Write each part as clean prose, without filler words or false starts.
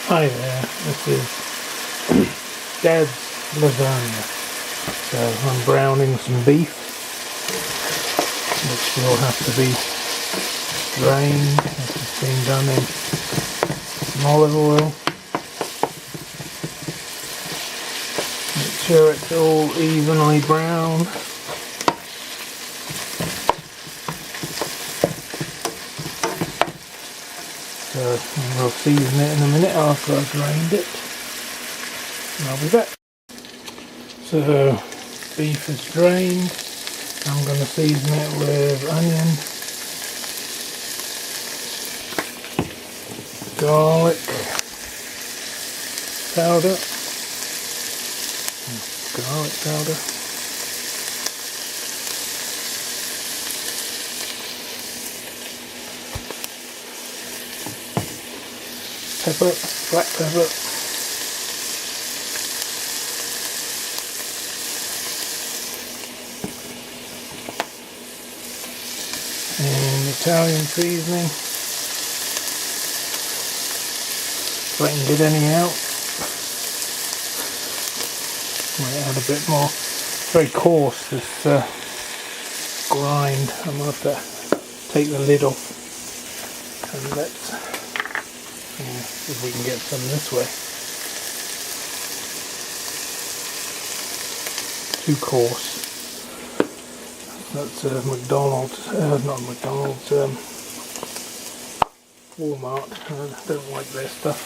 Hi there, this is Dad's lasagna. So I'm browning some beef, which will have to be drained. It's been done in some olive oil. Make sure it's all evenly browned. So we'll season it in a minute after I've drained it. And I'll be back. So beef is drained. I'm going to season it with onion, garlic powder, pepper, black pepper, and Italian seasoning, if I can get any out. Might add a bit more. It's very coarse, this grind. I'm going to have to take the lid off and let's see if we can get some this way. Too coarse. That's McDonald's, not McDonald's, Walmart. I don't like their stuff.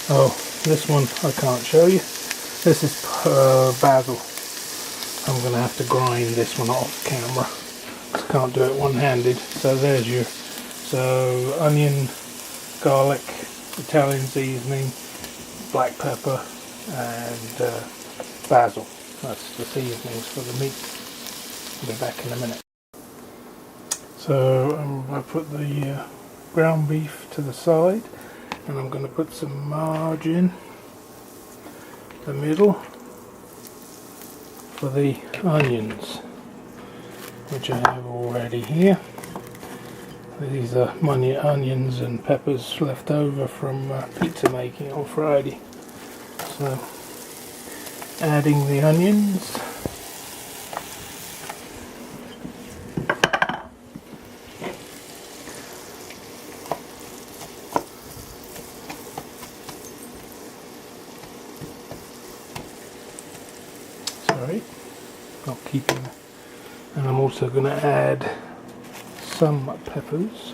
Oh, this one I can't show you. This is basil. I'm going to have to grind this one off camera. I can't do it one-handed. So there's your, so onion, garlic, Italian seasoning, black pepper, and basil. That's the seasonings for the meat. I'll be back in a minute. So I put the ground beef to the side, and I'm going to put some margarine the middle for the onions, which I have already here. These are onions and peppers left over from pizza making on Friday. So adding the onions, not keeping it. And I'm also going to add some peppers.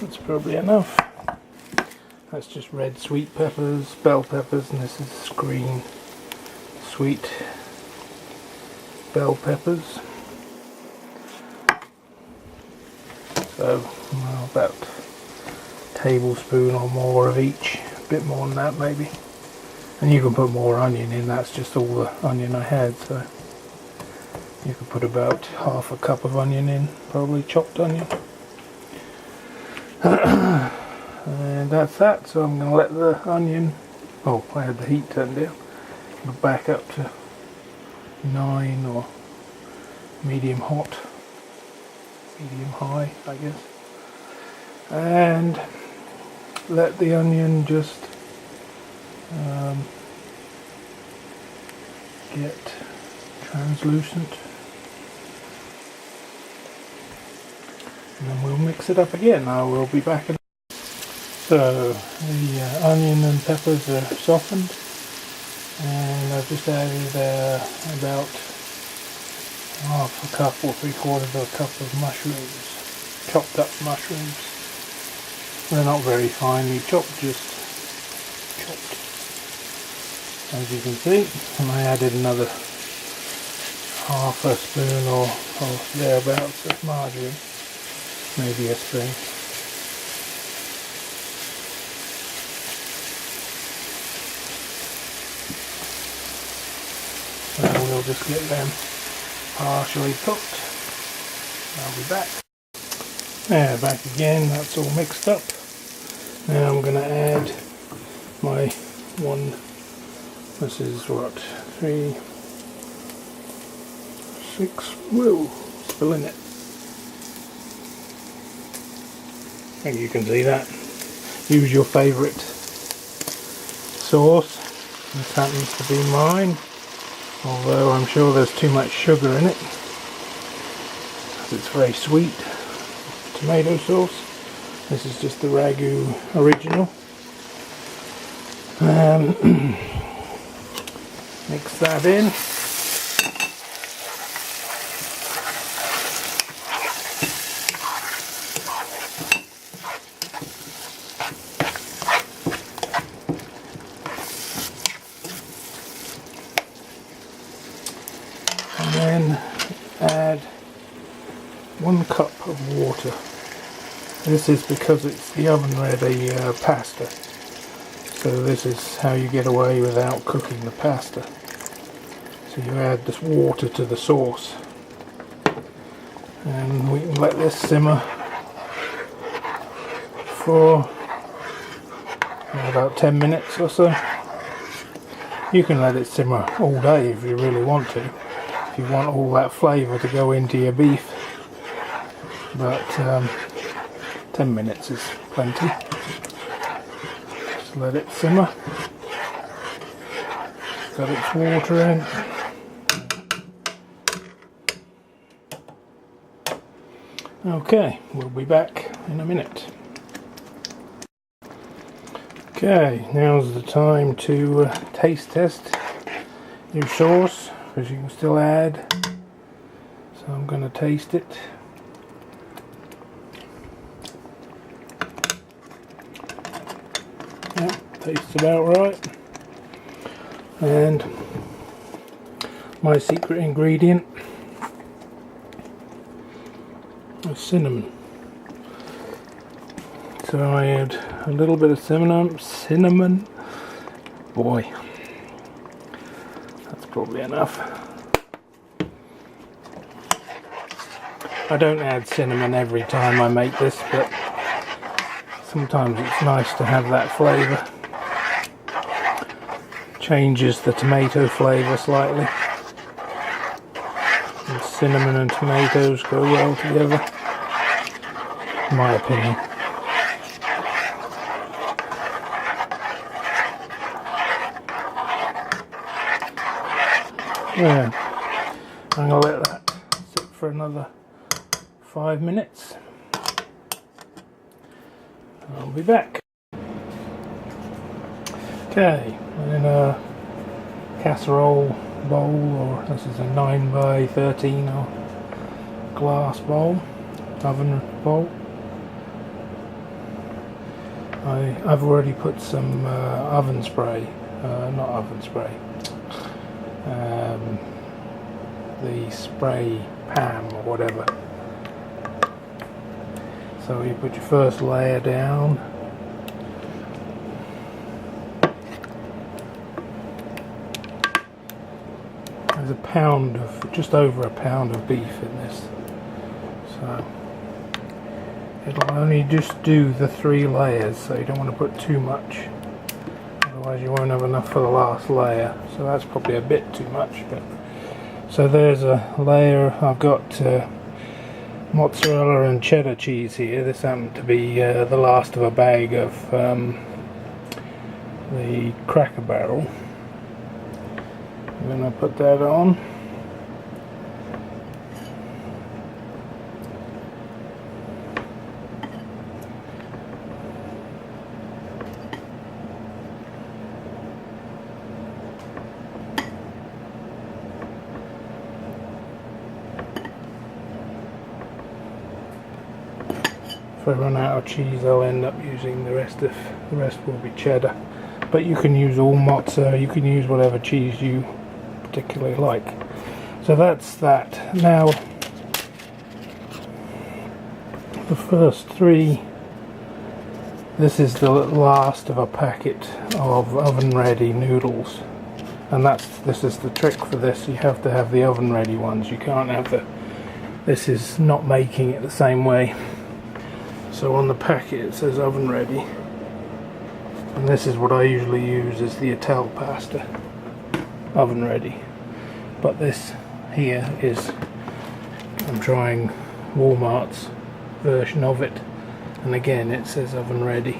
That's probably enough. That's just red sweet peppers, bell peppers, and this is green sweet bell peppers. So about a tablespoon or more of each, a bit more than that maybe. And you can put more onion in, that's just all the onion I had, so you could put about half a cup of onion in, probably chopped onion. And that's that, so I'm going to let the onion, oh I had the heat turned down, go back up to 9 or medium hot, medium high I guess, and let the onion just get translucent, and then we'll mix it up again. I will be back in. So the onion and peppers are softened, and I've just added about half a cup or 3/4 of a cup of mushrooms, chopped up mushrooms. They're not very finely chopped, just chopped, as you can see. And I added another half a spoon or thereabouts of margarine, maybe a spoon. And we'll just get them partially cooked. I'll be back. There, back again, that's all mixed up. Now I'm going to add my this is what, 3, 6, whoa, spilling it. think you can see that. Use your favourite sauce. This happens to be mine, although I'm sure there's too much sugar in it, because it's very sweet. Tomato sauce. This is just the Ragu original. Mix that in. And then add 1 cup of water. This is because it's the oven ready pasta. So this is how you get away without cooking the pasta. So you add this water to the sauce. And we can let this simmer for about 10 minutes or so. You can let it simmer all day if you really want to. If you want all that flavour to go into your beef. But 10 minutes is plenty. Just let it simmer. Got its water in. Okay, we'll be back in a minute. Okay, now's the time to taste test your sauce, because you can still add. So I'm going to taste it. Yep, tastes about right. And my secret ingredient is cinnamon. So I add a little bit of cinnamon. Boy, that's probably enough. I don't add cinnamon every time I make this, but sometimes it's nice to have that flavour. Changes the tomato flavour slightly. And cinnamon and tomatoes go well together, in my opinion. Yeah, I'm going to let that sit for another 5 minutes. I'll be back. Okay, in a casserole bowl, or this is a 9x13 or glass bowl, oven bowl. I've already put some oven spray, not oven spray, the spray Pam or whatever. So you put your first layer down. There's a pound of, just over a pound of beef in this. So it'll only just do the 3 layers, so you don't want to put too much. Otherwise you won't have enough for the last layer. So that's probably a bit too much. But so there's a layer. I've got mozzarella and cheddar cheese here. This happened to be the last of a bag of the Cracker Barrel. I'm going to put that on. If I run out of cheese, I'll end up using the rest will be cheddar. But you can use all mozzarella, you can use whatever cheese you particularly like. So that's that. Now the first 3, this is the last of a packet of oven ready noodles, and this is the trick for this. You have to have the oven ready ones. You can't have this is not making it the same way. So on the packet it says oven ready, and this is what I usually use, is the Ital pasta, oven ready. But this here is, I'm trying Walmart's version of it, and again it says oven ready.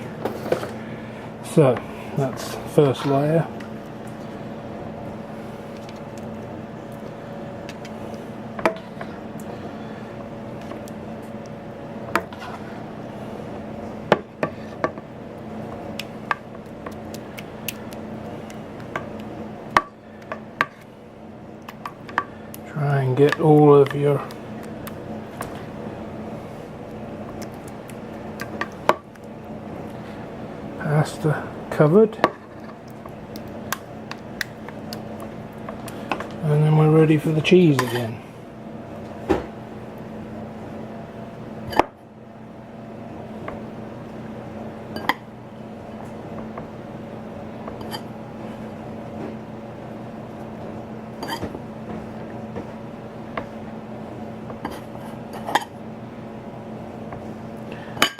So that's first layer. Try and get all of your pasta covered, and then we're ready for the cheese again.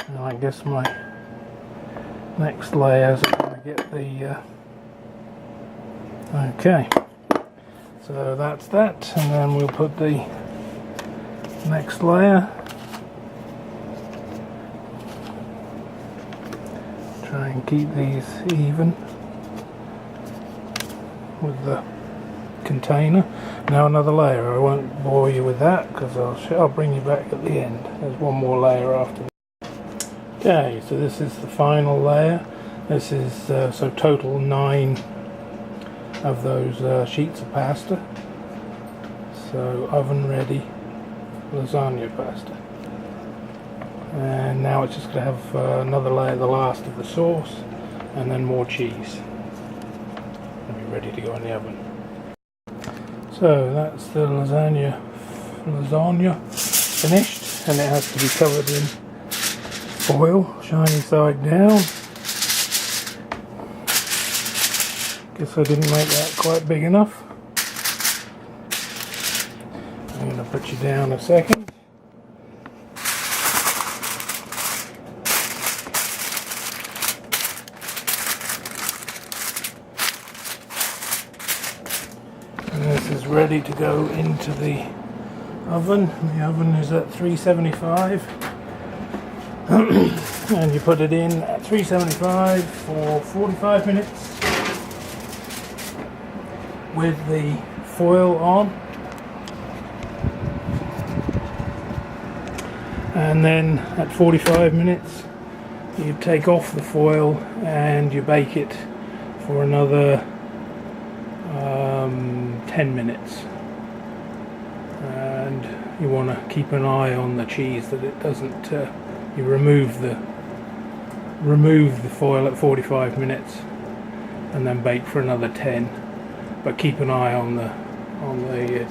And I guess my next layers are going to get the okay, so that's that, and then we'll put the next layer. Try and keep these even with the container. Now another layer. I won't bore you with that because I'll bring you back at the end. There's one more layer after that. Okay, so this is the final layer. This is so total 9 of those sheets of pasta. So oven ready lasagna pasta. And now it's just going to have another layer, the last of the sauce, and then more cheese. It'll be ready to go in the oven. So that's the lasagna finished, and it has to be covered in foil, shiny side down. Guess I didn't make that quite big enough. I'm going to put you down a second. And this is ready to go into the oven. The oven is at 375. And you put it in at 375 for 45 minutes with the foil on, and then at 45 minutes you take off the foil and you bake it for another 10 minutes. And you want to keep an eye on the cheese that it doesn't you remove the foil at 45 minutes and then bake for another 10, but keep an eye on the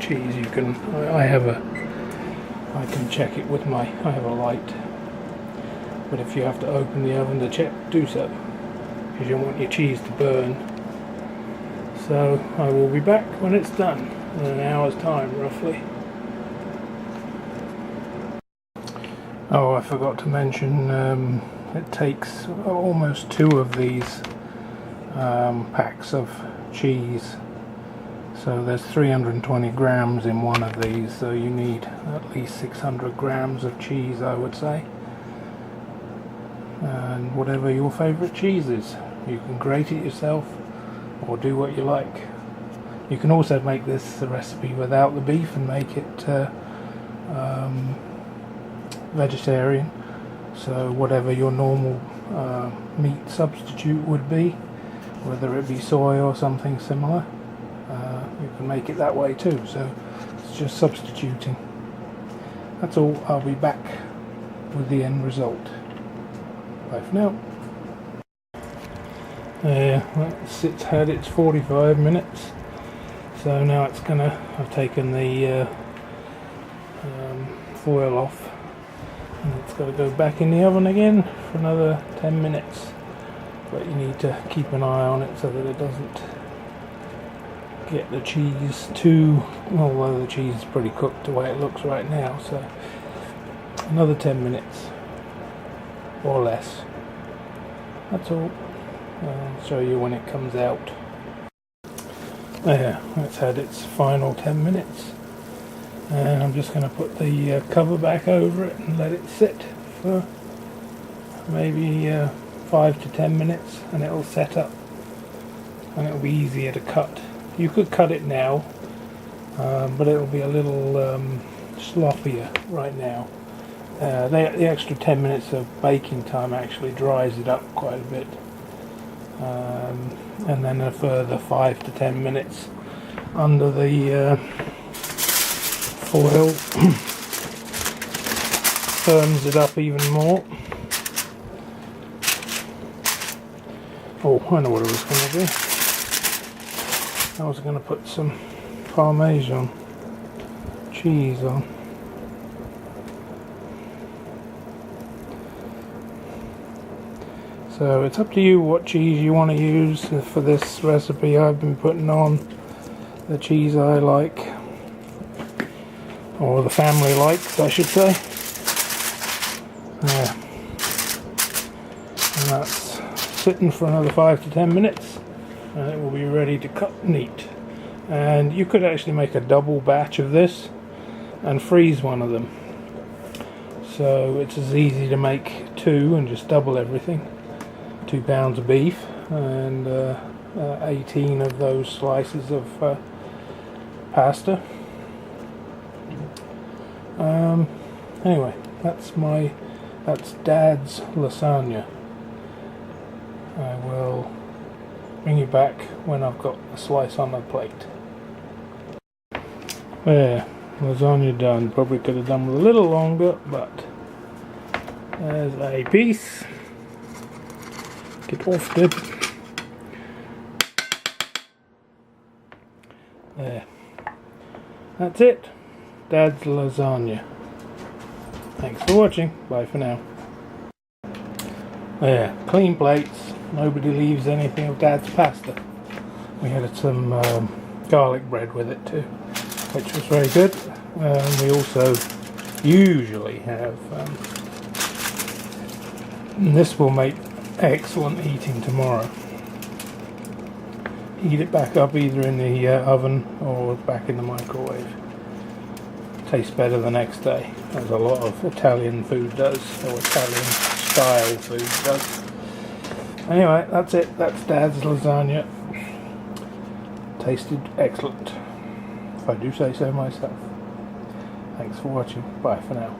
cheese. You can I can check it with I have a light, but if you have to open the oven to check, do so, because you don't want your cheese to burn. So I will be back when it's done in an hour's time roughly. Oh, I forgot to mention, it takes almost 2 of these packs of cheese. So there's 320 grams in one of these, so you need at least 600 grams of cheese, I would say. And whatever your favourite cheese is, you can grate it yourself or do what you like. You can also make this recipe without the beef and make it vegetarian, so whatever your normal meat substitute would be, whether it be soy or something similar, you can make it that way too. So it's just substituting. That's all. I'll be back with the end result. Bye for now. It's had its 45 minutes, so now I've taken the foil off, and it's got to go back in the oven again for another 10 minutes, but you need to keep an eye on it so that it doesn't get the cheese too, although the cheese is pretty cooked the way it looks right now, so another 10 minutes or less. That's all. I'll show you when it comes out. There, it's had its final 10 minutes. And I'm just going to put the cover back over it and let it sit for maybe 5 to 10 minutes, and it'll set up and it'll be easier to cut. You could cut it now, but it'll be a little sloppier right now. The extra 10 minutes of baking time actually dries it up quite a bit, and then a further 5 to 10 minutes under the foil firms it up even more. Oh, I know what I was going to do. I was going to put some Parmesan cheese on. So it's up to you what cheese you want to use for this recipe. I've been putting on the cheese I like, or the family likes, I should say. There. And that's sitting for another 5 to 10 minutes, and it will be ready to cut neat. And you could actually make a double batch of this and freeze one of them, so it's as easy to make two and just double everything. 2 pounds of beef and 18 of those slices of pasta. Anyway, that's Dad's lasagna. I will bring you back when I've got a slice on my plate. There, lasagna done. Probably could have done with a little longer, but there's a piece. Get off it. There. That's it. Dad's lasagna. Thanks for watching. Bye for now. There. Clean plates. Nobody leaves anything of Dad's pasta. We had some garlic bread with it too, which was very good. We also usually have and this will make excellent eating tomorrow. Heat it back up either in the oven or back in the microwave. Tastes better the next day, as a lot of Italian food does, or Italian style food does. Anyway, that's it. That's Dad's lasagna. Tasted excellent, if I do say so myself. Thanks for watching. Bye for now.